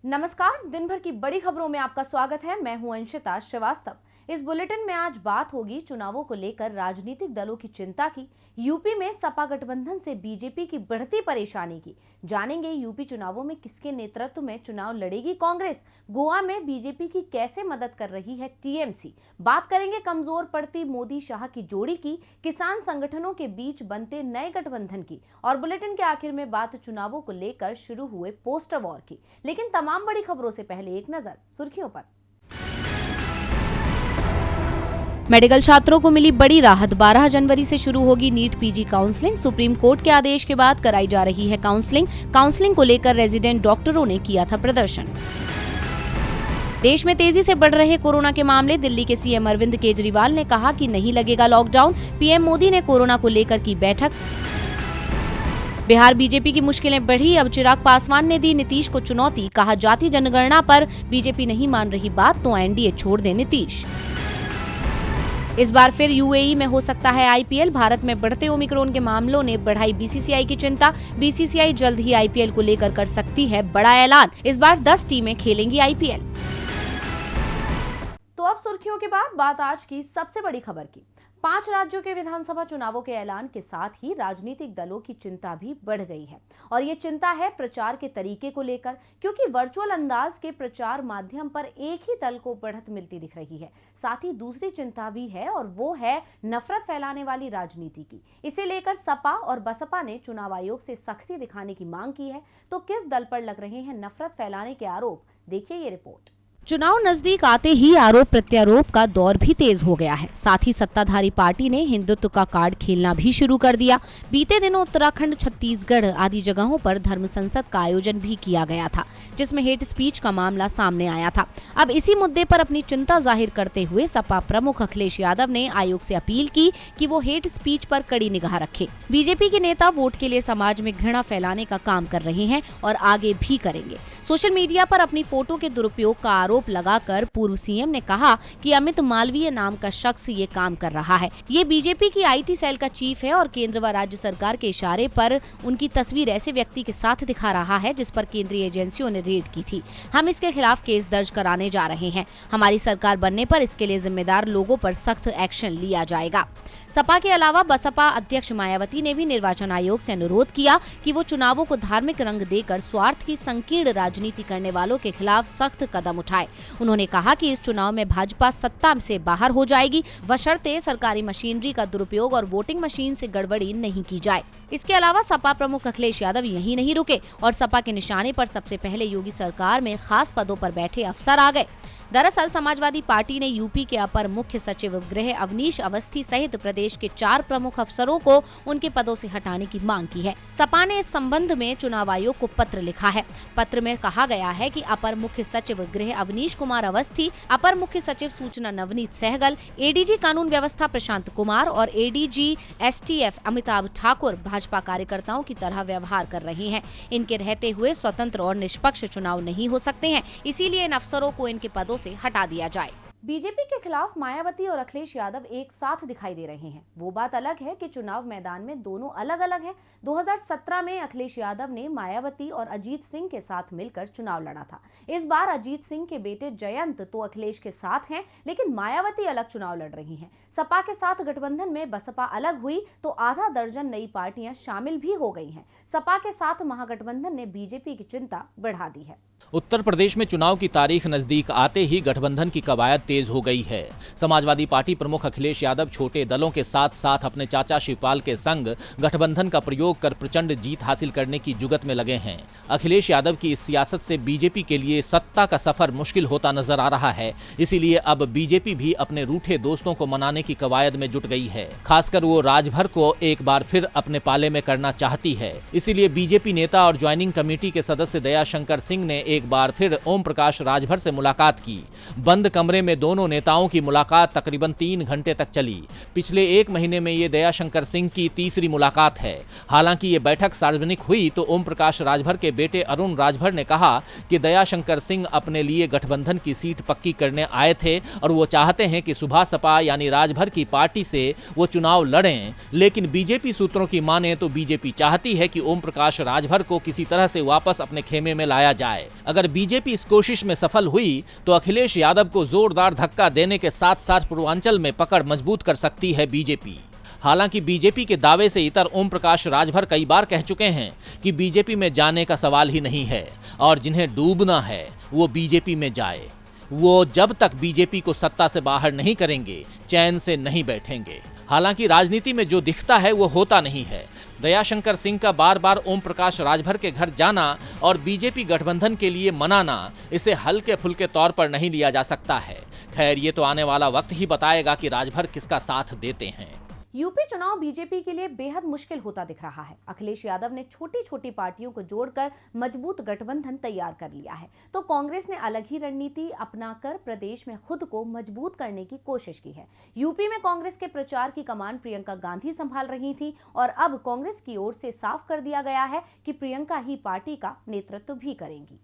नमस्कार, दिन भर की बड़ी खबरों में आपका स्वागत है। मैं हूं अंशिता श्रीवास्तव। इस बुलेटिन में आज बात होगी चुनावों को लेकर राजनीतिक दलों की चिंता की, यूपी में सपा गठबंधन से बीजेपी की बढ़ती परेशानी की। जानेंगे यूपी चुनावों में किसके नेतृत्व में चुनाव लड़ेगी कांग्रेस, गोवा में बीजेपी की कैसे मदद कर रही है टीएमसी। बात करेंगे कमजोर पड़ती मोदी शाह की जोड़ी की, किसान संगठनों के बीच बनते नए गठबंधन की, और बुलेटिन के आखिर में बात चुनावों को लेकर शुरू हुए पोस्टर वॉर की। लेकिन तमाम बड़ी खबरों से पहले एक नजर सुर्खियों पर। मेडिकल छात्रों को मिली बड़ी राहत। 12 जनवरी से शुरू होगी NEET PG counselling. Supreme court के आदेश के बाद कराई जा रही है काउंसलिंग को लेकर रेजिडेंट डॉक्टरों ने किया था प्रदर्शन। देश में तेजी से बढ़ रहे कोरोना के मामले। दिल्ली के सीएम अरविंद केजरीवाल ने कहा कि नहीं लगेगा लॉकडाउन। पीएम मोदी ने कोरोना को लेकर की बैठक। बिहार बीजेपी की मुश्किलें बढ़ी। अब चिराग पासवान ने दी नीतीश को चुनौती, कहा जाति जनगणना पर बीजेपी नहीं मान रही बात तो एनडीए छोड़ दे नीतीश। इस बार फिर यूएई में हो सकता है आईपीएल। भारत में बढ़ते ओमिक्रॉन के मामलों ने बढ़ाई बीसीसीआई की चिंता। बीसीसीआई जल्द ही आईपीएल को लेकर कर सकती है बड़ा ऐलान। इस बार 10 टीमें खेलेंगी आईपीएल। तो अब सुर्खियों के बाद बात आज की सबसे बड़ी खबर की। 5 राज्यों के विधानसभा चुनावों के ऐलान के साथ ही राजनीतिक दलों की चिंता भी बढ़ गई है, और ये चिंता है प्रचार के तरीके को लेकर, क्योंकि वर्चुअल अंदाज के प्रचार माध्यम पर एक ही दल को बढ़त मिलती दिख रही है। साथ ही दूसरी चिंता भी है, और वो है नफरत फैलाने वाली राजनीति की। इसे लेकर सपा और बसपा ने चुनाव आयोग से सख्ती दिखाने की मांग की है। तो किस दल पर लग रहे हैं नफरत फैलाने के आरोप, देखिए ये रिपोर्ट। चुनाव नजदीक आते ही आरोप प्रत्यारोप का दौर भी तेज हो गया है। साथ ही सत्ताधारी पार्टी ने हिंदुत्व का कार्ड खेलना भी शुरू कर दिया। बीते दिनों उत्तराखंड, छत्तीसगढ़ आदि जगहों पर धर्म संसद का आयोजन भी किया गया था, जिसमें हेट स्पीच का मामला सामने आया था। अब इसी मुद्दे पर अपनी चिंता जाहिर करते हुए सपा प्रमुख अखिलेश यादव ने आयोग से अपील की कि वो हेट स्पीच पर कड़ी निगाह रखे। बीजेपी के नेता वोट के लिए समाज में घृणा फैलाने का काम कर रहे हैं और आगे भी करेंगे। सोशल मीडिया पर अपनी फोटो के दुरुपयोग का आरोप लगाकर पूर्व सीएम ने कहा कि अमित मालवीय नाम का शख्स ये काम कर रहा है। ये बीजेपी की आईटी सेल का चीफ है और केंद्र व राज्य सरकार के इशारे पर उनकी तस्वीर ऐसे व्यक्ति के साथ दिखा रहा है जिस पर केंद्रीय एजेंसियों ने रेड की थी। हम इसके खिलाफ केस दर्ज कराने जा रहे हैं। हमारी सरकार बनने पर इसके लिए जिम्मेदार लोगों पर सख्त एक्शन लिया जाएगा। सपा के अलावा बसपा अध्यक्ष मायावती ने भी निर्वाचन आयोग से अनुरोध किया कि वो चुनावों को धार्मिक रंग देकर स्वार्थ की संकीर्ण राजनीति करने वालों के खिलाफ सख्त कदम उठाए। उन्होंने कहा कि इस चुनाव में भाजपा सत्ता से बाहर हो जाएगी, बशर्ते सरकारी मशीनरी का दुरुपयोग और वोटिंग मशीन से गड़बड़ी नहीं की जाए। इसके अलावा सपा प्रमुख अखिलेश यादव यहीं नहीं रुके और सपा के निशाने पर सबसे पहले योगी सरकार में खास पदों पर बैठे अफसर आ गए। दरअसल समाजवादी पार्टी ने यूपी के अपर मुख्य सचिव गृह अवनीश अवस्थी सहित प्रदेश के 4 प्रमुख अफसरों को उनके पदों से हटाने की मांग की है। सपा ने इस संबंध में चुनाव आयोग को पत्र लिखा है। पत्र में कहा गया है कि अपर मुख्य सचिव गृह अवनीश कुमार अवस्थी, अपर मुख्य सचिव सूचना नवनीत सहगल, एडीजी कानून व्यवस्था प्रशांत कुमार और एडीजी एसटीएफ अमिताभ ठाकुर भाजपा कार्यकर्ताओं की तरह व्यवहार कर रहे हैं। इनके रहते हुए स्वतंत्र और निष्पक्ष चुनाव नहीं हो सकते हैं, इसीलिए इन अफसरों को इनके पदों से हटा दिया जाए। बीजेपी के खिलाफ मायावती और अखिलेश यादव एक साथ दिखाई दे रहे हैं। वो बात अलग है कि चुनाव मैदान में दोनों अलग अलग हैं। 2017 में अखिलेश यादव ने मायावती और अजीत सिंह के साथ मिलकर चुनाव लड़ा था। इस बार अजीत सिंह के बेटे जयंत तो अखिलेश के साथ हैं, लेकिन मायावती अलग चुनाव लड़ रही हैं। सपा के साथ गठबंधन में बसपा अलग हुई तो आधा दर्जन नई पार्टियां शामिल भी हो गई हैं। सपा के साथ महागठबंधन ने बीजेपी की चिंता बढ़ा दी है। उत्तर प्रदेश में चुनाव की तारीख नजदीक आते ही गठबंधन की कवायद तेज हो गई है। समाजवादी पार्टी प्रमुख अखिलेश यादव छोटे दलों के साथ साथ अपने चाचा शिवपाल के संग गठबंधन का प्रयोग कर प्रचंड जीत हासिल करने की जुगत में लगे हैं। अखिलेश यादव की इस सियासत से बीजेपी के लिए सत्ता का सफर मुश्किल होता नजर आ रहा है। इसीलिए अब बीजेपी भी अपने रूठे दोस्तों को मनाने की कवायद में जुट गई है। खासकर वो राजभर को एक बार फिर अपने पाले में करना चाहती है। इसीलिए बीजेपी नेता और ज्वाइनिंग कमेटी के सदस्य दयाशंकर सिंह ने एक बार फिर ओम प्रकाश राजभर से मुलाकात की। बंद कमरे में दोनों नेताओं की मुलाकात तकरीबन 3 घंटे तक चली। पिछले 1 महीने में ये दयाशंकर सिंह की तीसरी मुलाकात है। हालांकि ये बैठक सार्वजनिक हुई तो ओम प्रकाश राजभर के बेटे अरुण राजभर ने कहा कि दयाशंकर सिंह अपने लिए गठबंधन की सीट पक्की करने आए थे और वो चाहते हैं कि सुभा सपा यानी राजभर की पार्टी से वो चुनाव लड़ें। लेकिन बीजेपी सूत्रों की माने तो बीजेपी चाहती है कि ओम प्रकाश राजभर को किसी तरह से वापस अपने खेमे में लाया जाए। अगर बीजेपी इस कोशिश में सफल हुई तो अखिलेश यादव को जोरदार धक्का देने के साथ साथ पूर्वांचल में पकड़ मजबूत कर सकती है बीजेपी। हालांकि बीजेपी के दावे से इतर ओम प्रकाश राजभर कई बार कह चुके हैं कि बीजेपी में जाने का सवाल ही नहीं है और जिन्हें डूबना है वो बीजेपी में जाए। वो जब तक बीजेपी को सत्ता से बाहर नहीं करेंगे चैन से नहीं बैठेंगे। हालांकि राजनीति में जो दिखता है वो होता नहीं है। दयाशंकर सिंह का बार बार ओम प्रकाश राजभर के घर जाना और बीजेपी गठबंधन के लिए मनाना इसे हल्के फुल्के तौर पर नहीं लिया जा सकता है। खैर ये तो आने वाला वक्त ही बताएगा कि राजभर किसका साथ देते हैं। यूपी चुनाव बीजेपी के लिए बेहद मुश्किल होता दिख रहा है। अखिलेश यादव ने छोटी छोटी पार्टियों को जोड़कर मजबूत गठबंधन तैयार कर लिया है, तो कांग्रेस ने अलग ही रणनीति अपनाकर प्रदेश में खुद को मजबूत करने की कोशिश की है। यूपी में कांग्रेस के प्रचार की कमान प्रियंका गांधी संभाल रही थी और अब कांग्रेस की ओर से साफ कर दिया गया है कि प्रियंका ही पार्टी का नेतृत्व भी करेंगी।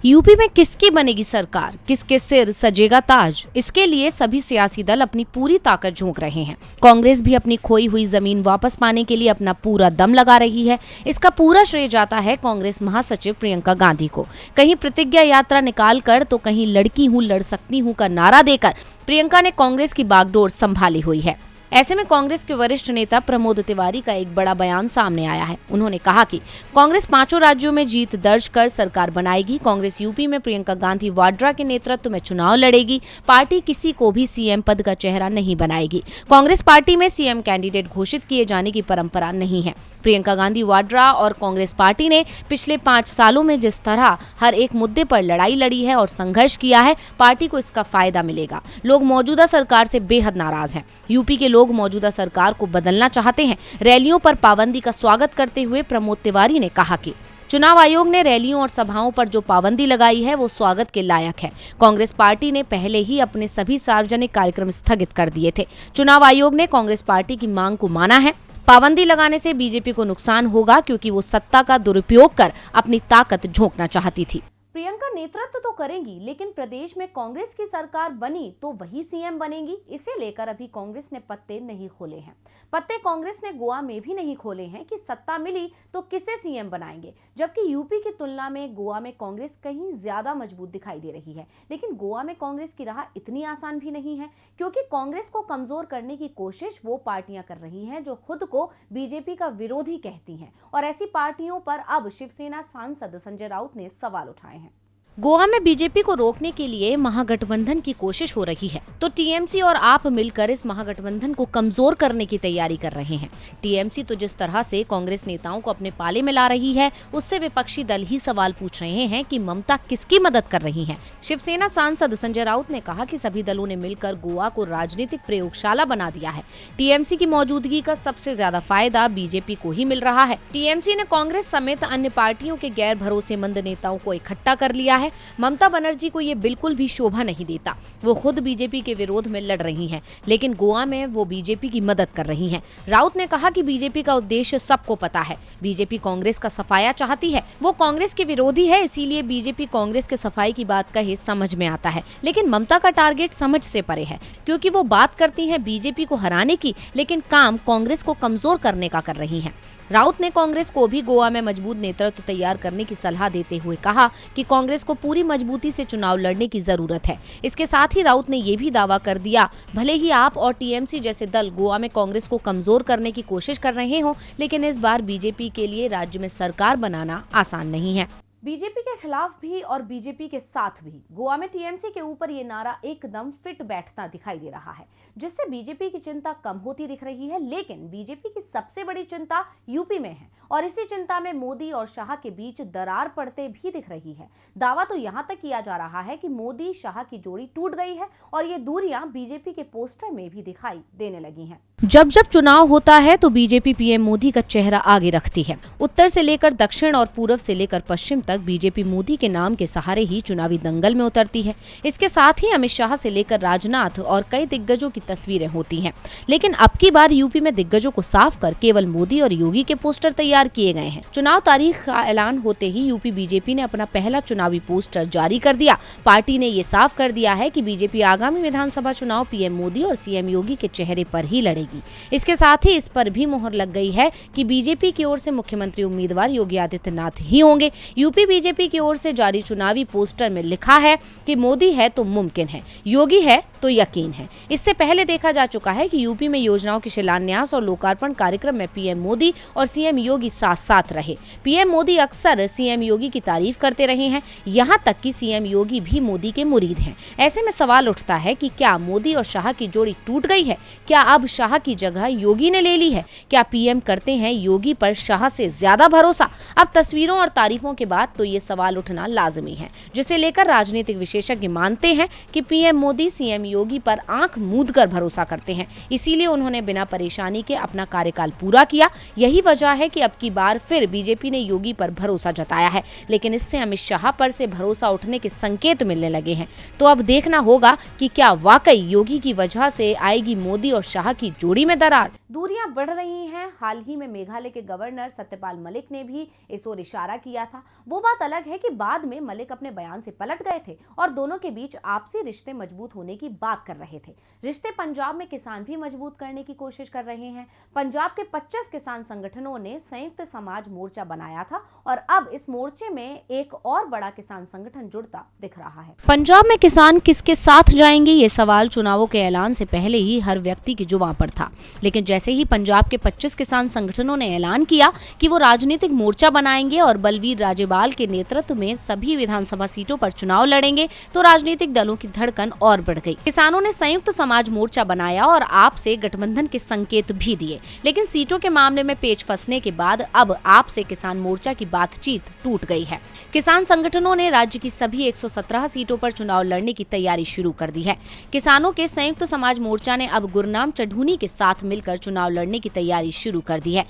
यूपी में किसकी बनेगी सरकार, किसके सिर सजेगा ताज, इसके लिए सभी सियासी दल अपनी पूरी ताकत झोंक रहे हैं। कांग्रेस भी अपनी खोई हुई जमीन वापस पाने के लिए अपना पूरा दम लगा रही है। इसका पूरा श्रेय जाता है कांग्रेस महासचिव प्रियंका गांधी को। कहीं प्रतिज्ञा यात्रा निकालकर तो कहीं लड़की हूं लड़ सकती हूं का नारा देकर प्रियंका ने कांग्रेस की बागडोर संभाली हुई है। ऐसे में कांग्रेस के वरिष्ठ नेता प्रमोद तिवारी का एक बड़ा बयान सामने आया है। उन्होंने कहा कि कांग्रेस 5 राज्यों में जीत दर्ज कर सरकार बनाएगी। कांग्रेस यूपी में प्रियंका गांधी वाड्रा के नेतृत्व में चुनाव लड़ेगी। पार्टी किसी को भी सीएम पद का चेहरा नहीं बनाएगी। कांग्रेस पार्टी में सीएम कैंडिडेट घोषित किए जाने की परंपरा नहीं है। प्रियंका गांधी वाड्रा और कांग्रेस पार्टी ने पिछले 5 सालों में जिस तरह हर एक मुद्दे पर लड़ाई लड़ी है और संघर्ष किया है, पार्टी को इसका फायदा मिलेगा। लोग मौजूदा सरकार से बेहद नाराज हैं। यूपी के लोग मौजूदा सरकार को बदलना चाहते हैं। रैलियों पर पाबंदी का स्वागत करते हुए प्रमोद तिवारी ने कहा कि चुनाव आयोग ने रैलियों और सभाओं पर जो पाबंदी लगाई है वो स्वागत के लायक है। कांग्रेस पार्टी ने पहले ही अपने सभी सार्वजनिक कार्यक्रम स्थगित कर दिए थे। चुनाव आयोग ने कांग्रेस पार्टी की मांग को माना है। पाबंदी लगाने से बीजेपी को नुकसान होगा क्योंकि वो सत्ता का दुरुपयोग कर अपनी ताकत झोंकना चाहती थी। प्रियंका नेतृत्व तो करेंगी, लेकिन प्रदेश में कांग्रेस की सरकार बनी तो वही सीएम बनेगी। इसे लेकर अभी कांग्रेस ने पत्ते नहीं खोले हैं। पत्ते कांग्रेस ने गोवा में भी नहीं खोले हैं कि सत्ता मिली तो किसे सीएम बनाएंगे, जबकि यूपी की तुलना में गोवा में कांग्रेस कहीं ज्यादा मजबूत दिखाई दे रही है। लेकिन गोवा में कांग्रेस की राह इतनी आसान भी नहीं है, क्योंकि कांग्रेस को कमजोर करने की कोशिश वो पार्टियां कर रही हैं जो खुद को बीजेपी का विरोधी कहती हैं, और ऐसी पार्टियों पर अब शिवसेना सांसद संजय राउत ने सवाल उठाए हैं। गोवा में बीजेपी को रोकने के लिए महागठबंधन की कोशिश हो रही है, तो टीएमसी और आप मिलकर इस महागठबंधन को कमजोर करने की तैयारी कर रहे हैं। टीएमसी तो जिस तरह से कांग्रेस नेताओं को अपने पाले में ला रही है, उससे विपक्षी दल ही सवाल पूछ रहे हैं कि ममता किसकी मदद कर रही है। शिवसेना सांसद संजय राउत ने कहा कि सभी दलों ने मिलकर गोवा को राजनीतिक प्रयोगशाला बना दिया है। टीएमसी की मौजूदगी का सबसे ज्यादा फायदा बीजेपी को ही मिल रहा है। टीएमसी ने कांग्रेस समेत अन्य पार्टियों के गैर भरोसेमंद नेताओं को इकट्ठा कर लिया है। ममता बनर्जी को ये बिल्कुल भी शोभा नहीं देता। वो खुद बीजेपी के विरोध में लड़ रही हैं, लेकिन गोवा में वो बीजेपी की मदद कर रही हैं। राउत ने कहा कि बीजेपी का उद्देश्य सबको पता है। बीजेपी कांग्रेस का सफाया चाहती है। वो कांग्रेस के विरोधी है, इसीलिए बीजेपी कांग्रेस के सफाई की बात कहे समझ में आता है। लेकिन ममता का टारगेट समझ से परे है, क्योंकि वो बात करती है बीजेपी को हराने की, लेकिन काम कांग्रेस को कमजोर करने का कर रही है। राउत ने कांग्रेस को भी गोवा में मजबूत नेतृत्व तैयार करने की सलाह देते हुए कहा कि कांग्रेस को पूरी मजबूती से चुनाव लड़ने की जरूरत है। इसके साथ ही राउत ने ये भी दावा कर दिया, भले ही आप और टीएमसी जैसे दल गोवा में कांग्रेस को कमजोर करने की कोशिश कर रहे हो, लेकिन इस बार बीजेपी के लिए राज्य में सरकार बनाना आसान नहीं है। बीजेपी के खिलाफ भी और बीजेपी के साथ भी गोवा में टीएमसी के ऊपर ये नारा एकदम फिट बैठता दिखाई दे रहा है, जिससे बीजेपी की चिंता कम होती दिख रही है। लेकिन बीजेपी की सबसे बड़ी चिंता यूपी में है, और इसी चिंता में मोदी और शाह के बीच दरार पड़ते भी दिख रही है। दावा तो यहाँ तक किया जा रहा है कि मोदी शाह की जोड़ी टूट गई है, और ये दूरियां बीजेपी के पोस्टर में भी दिखाई देने लगी हैं। जब जब चुनाव होता है तो बीजेपी पीएम मोदी का चेहरा आगे रखती है। उत्तर से लेकर दक्षिण और पूर्व से लेकर पश्चिम तक बीजेपी मोदी के नाम के सहारे ही चुनावी दंगल में उतरती है। इसके साथ ही अमित शाह से लेकर राजनाथ और कई दिग्गजों की तस्वीरें होती हैं। लेकिन अब की बार यूपी में दिग्गजों को साफ कर केवल मोदी और योगी के पोस्टर तैयार तैयार किए गए हैं। चुनाव तारीख का ऐलान होते ही यूपी बीजेपी ने अपना पहला चुनावी पोस्टर जारी कर दिया। पार्टी ने ये साफ कर दिया है कि बीजेपी आगामी विधानसभा चुनाव पीएम मोदी और सीएम योगी के चेहरे पर ही लड़ेगी। इसके साथ ही इस पर भी मुहर लग गई है कि बीजेपी की ओर से मुख्यमंत्री उम्मीदवार योगी आदित्यनाथ ही होंगे। यूपी बीजेपी की ओर से जारी चुनावी पोस्टर में लिखा है कि मोदी है तो मुमकिन है, योगी है तो यकीन है। इससे पहले देखा जा चुका है कि यूपी में योजनाओं के शिलान्यास और लोकार्पण कार्यक्रम में पीएम मोदी और सीएम योगी साथ साथ रहे। पीएम मोदी अक्सर सीएम योगी की तारीफ करते रहे हैं, यहां तक कि सीएम योगी भी मोदी के मुरीद हैं। ऐसे में सवाल उठता है कि क्या मोदी और शाह की जोड़ी टूट गई है? क्या अब शाह की जगह योगी ने ले ली है? क्या पीएम करते हैं योगी पर शाह से ज्यादा भरोसा? अब तस्वीरों और तारीफों के बाद तो ये सवाल उठना लाजमी है, जिसे लेकर राजनीतिक विशेषज्ञ मानते हैं कि पीएम मोदी सीएम योगी पर आंख मूंद कर भरोसा करते हैं, इसीलिए उन्होंने बिना परेशानी के अपना कार्यकाल पूरा किया। यही वजह है कि अब की बार फिर बीजेपी ने योगी पर भरोसा जताया है, लेकिन इससे अमित शाह पर से भरोसा उठने के संकेत मिलने लगे हैं। तो अब देखना होगा कि क्या वाकई योगी की वजह से आएगी मोदी और शाह की जोड़ी में दरार। दूरियां बढ़ रही हैं। हाल ही में मेघालय के गवर्नर सत्यपाल मलिक ने भी इस ओर इशारा किया था। वो बात अलग है कि बाद में मलिक अपने बयान से पलट गए थे और दोनों के बीच आपसी रिश्ते मजबूत होने की बात कर रहे थे। रिश्ते पंजाब में किसान भी मजबूत करने की कोशिश कर रहे हैं। पंजाब के 25 किसान संगठनों ने संयुक्त समाज मोर्चा बनाया था और अब इस मोर्चे में एक और बड़ा किसान संगठन जुड़ता दिख रहा है। पंजाब में किसान किसके साथ जाएंगे, ये सवाल चुनावों के ऐलान से पहले ही हर व्यक्ति की जुबान पर था, लेकिन जैसे ही पंजाब के 25 किसान संगठनों ने ऐलान किया कि वो राजनीतिक मोर्चा बनाएंगे और बलवीर राजेवाल के नेतृत्व में सभी विधानसभा सीटों पर चुनाव लड़ेंगे, तो राजनीतिक दलों की धड़कन और बढ़ गई। किसानों ने संयुक्त समाज मोर्चा बनाया और आप से गठबंधन के संकेत भी दिए, लेकिन सीटों के मामले में पेच फंसने के बाद अब आप से किसान मोर्चा की बातचीत टूट गई है। किसान संगठनों ने राज्य की सभी 117 सीटों पर चुनाव लड़ने की तैयारी शुरू कर दी है। किसानों के संयुक्त समाज मोर्चा ने अब गुरनाम चढ़ूनी के साथ मिलकर चुनाव लड़ने की तैयारी शुरू कर दी है।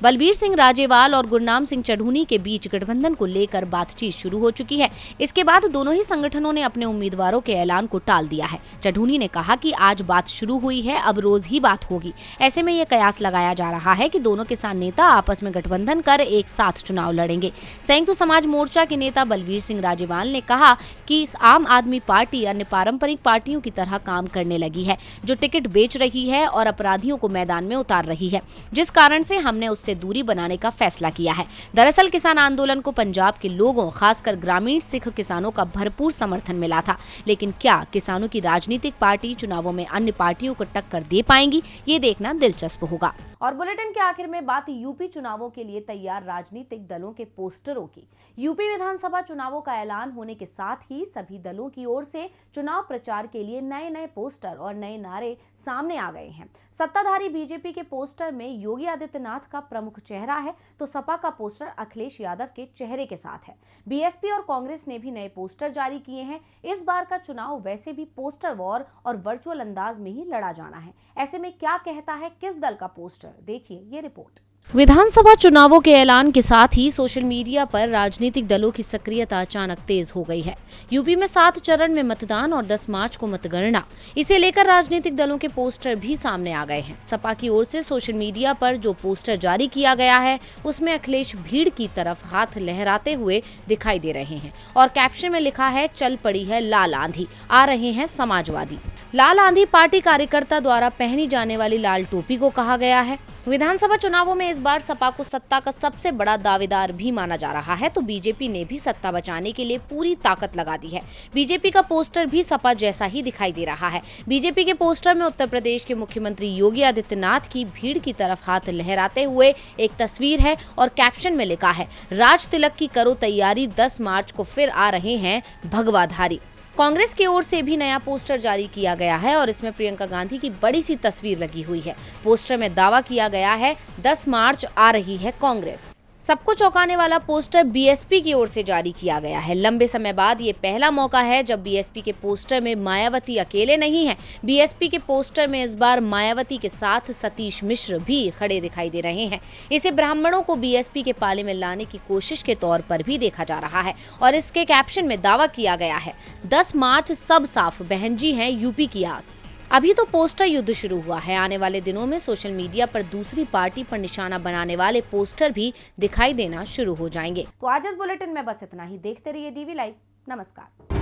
बलबीर सिंह राजेवाल और गुरनाम सिंह चढ़ूनी के बीच गठबंधन को लेकर बातचीत शुरू हो चुकी है। इसके बाद दोनों ही संगठनों ने अपने उम्मीदवारों के ऐलान को टाल दिया है। चढ़ूनी ने कहा कि आज बात शुरू हुई है, अब रोज ही बात होगी। ऐसे में ये कयास लगाया जा रहा है कि दोनों किसान नेता आपस में गठबंधन कर एक साथ चुनाव लड़ेंगे। संयुक्त समाज मोर्चा के नेता बलबीर सिंह राजेवाल ने कहा कि आम आदमी पार्टी अन्य पारंपरिक पार्टियों की तरह काम करने लगी है, जो टिकट बेच रही है और अपराधियों को मैदान में उतार रही है, जिस कारण से हमने से दूरी बनाने का फैसला किया है। दरअसल किसान आंदोलन को पंजाब के लोगों, खासकर ग्रामीण सिख किसानों का भरपूर समर्थन मिला था, लेकिन क्या किसानों की राजनीतिक पार्टी चुनावों में अन्य पार्टियों को टक्कर दे पाएंगी, ये देखना दिलचस्प होगा। और बुलेटिन के आखिर में बात यूपी चुनावों के लिए तैयार राजनीतिक दलों के पोस्टरों की। यूपी विधानसभा चुनावों का ऐलान होने के साथ ही सभी दलों की ओर से चुनाव प्रचार के लिए नए नए पोस्टर और नए नारे सामने आ गए हैं। सत्ताधारी बीजेपी के पोस्टर में योगी आदित्यनाथ का प्रमुख चेहरा है, तो सपा का पोस्टर अखिलेश यादव के चेहरे के साथ है। बीएसपी और कांग्रेस ने भी नए पोस्टर जारी किए हैं। इस बार का चुनाव वैसे भी पोस्टर वॉर और वर्चुअल अंदाज में ही लड़ा जाना है। ऐसे में क्या कहता है किस दल का पोस्टर, देखिए ये रिपोर्ट। विधानसभा चुनावों के ऐलान के साथ ही सोशल मीडिया पर राजनीतिक दलों की सक्रियता अचानक तेज हो गई है। यूपी में 7 चरण में मतदान और 10 मार्च को मतगणना, इसे लेकर राजनीतिक दलों के पोस्टर भी सामने आ गए हैं। सपा की ओर से सोशल मीडिया पर जो पोस्टर जारी किया गया है, उसमें अखिलेश भीड़ की तरफ हाथ लहराते हुए दिखाई दे रहे हैं और कैप्शन में लिखा है, चल पड़ी है लाल आंधी, आ रहे हैं समाजवादी। लाल आंधी पार्टी कार्यकर्ता द्वारा पहनी जाने वाली लाल टोपी को कहा गया है। विधानसभा चुनावों में इस बार सपा को सत्ता का सबसे बड़ा दावेदार भी माना जा रहा है, तो बीजेपी ने भी सत्ता बचाने के लिए पूरी ताकत लगा दी है। बीजेपी का पोस्टर भी सपा जैसा ही दिखाई दे रहा है। बीजेपी के पोस्टर में उत्तर प्रदेश के मुख्यमंत्री योगी आदित्यनाथ की भीड़ की तरफ हाथ लहराते हुए एक तस्वीर है और कैप्शन में लिखा है, राज तिलक की करो तैयारी, 10 मार्च को फिर आ रहे हैं भगवाधारी। कांग्रेस की ओर से भी नया पोस्टर जारी किया गया है और इसमें प्रियंका गांधी की बड़ी सी तस्वीर लगी हुई है। पोस्टर में दावा किया गया है, 10 मार्च आ रही है कांग्रेस। सबको चौंकाने वाला पोस्टर बीएसपी की ओर से जारी किया गया है। लंबे समय बाद ये पहला मौका है जब बीएसपी के पोस्टर में मायावती अकेले नहीं है। बीएसपी के पोस्टर में इस बार मायावती के साथ सतीश मिश्र भी खड़े दिखाई दे रहे हैं। इसे ब्राह्मणों को बीएसपी के पाले में लाने की कोशिश के तौर पर भी देखा जा रहा है और इसके कैप्शन में दावा किया गया है, 10 मार्च सब साफ, बहन जी हैं यूपी की आस। अभी तो पोस्टर युद्ध शुरू हुआ है। आने वाले दिनों में सोशल मीडिया पर दूसरी पार्टी पर निशाना बनाने वाले पोस्टर भी दिखाई देना शुरू हो जाएंगे। तो आज इस बुलेटिन में बस इतना ही। देखते रहिए डीवी लाइव। नमस्कार।